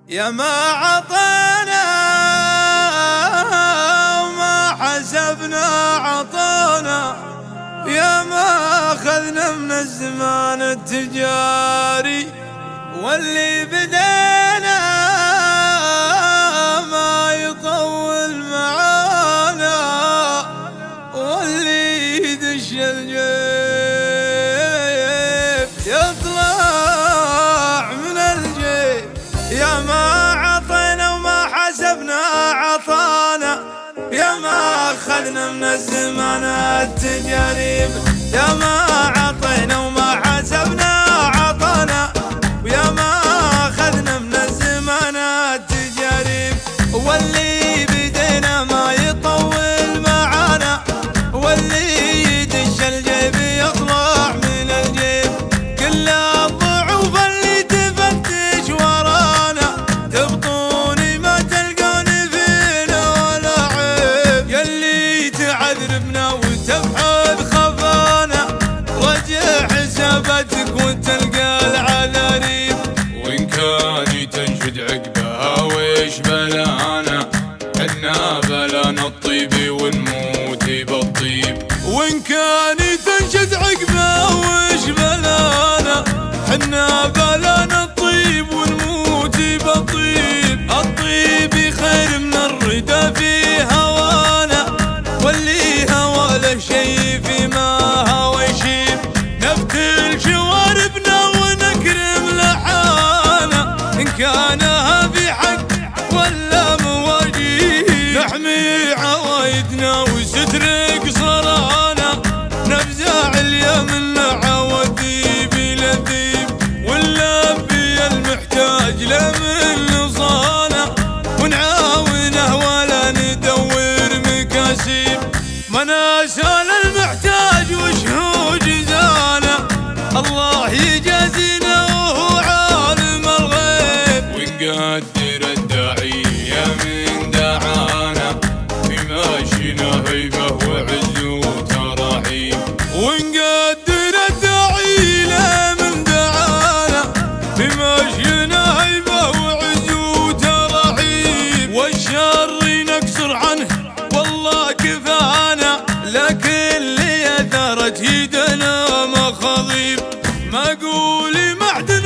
يا ما عطينا وما حسبنا عطانا، يا ما أخذنا من الزمان التجاري واللي بدينا ما يطول معانا، واللي يدش الجيب يطلع من الجيب. يا ما عطينا وما حسبنا عطانا، يا ما أخذنا من الزمان التجاري، يا ما عطينا وما حسبنا عطانا، ويا ما أخذنا من الزمان التجاري واللي بدينا ما يطول معانا، واللي يدش الجيب يطلع من الجيب. كل الضعوف اللي تفتش ورانا تبطوني ما تلقوني فينا ولا عيب، يلي تعذربنا وتبحث خفانا رجع حساباتك وتلقى العذاريب. وإن كان تنشد عقبها ويش بلانا، حنا بلانا الطيب ونموت بالطيب. وإن كان تنشد عقبها ويش بلانا، حنا بلانا الطيب ونموت بالطيب. الطيب خير من الردى في هوانا، واللي هوى له شي فيما هوى يشيب. نبتل شواربنا ونكرم لحانا، إن كانها في حق ولا مواجيب. نحمي عوايدنا وستر قصرانا، نفزع اليمن عوديب لذيب. ونلبي المحتاج لمن نصانا، ونعاونه ولا ندور مكاسيب. ما سال المحتاج وشهو جزانا، الله يجازينا وهو عالم الغيب. ونقدر الداعية من دعانا، في ماشينا هيبة وعز وتراحيب. ونقدر الداعي له من دعانا، بمشينا هيبة وعز وترحيب. والشر نكسر عنه والله كفانا، لكن اللي اثرت يدنا مخاضيب. ما قولي معدن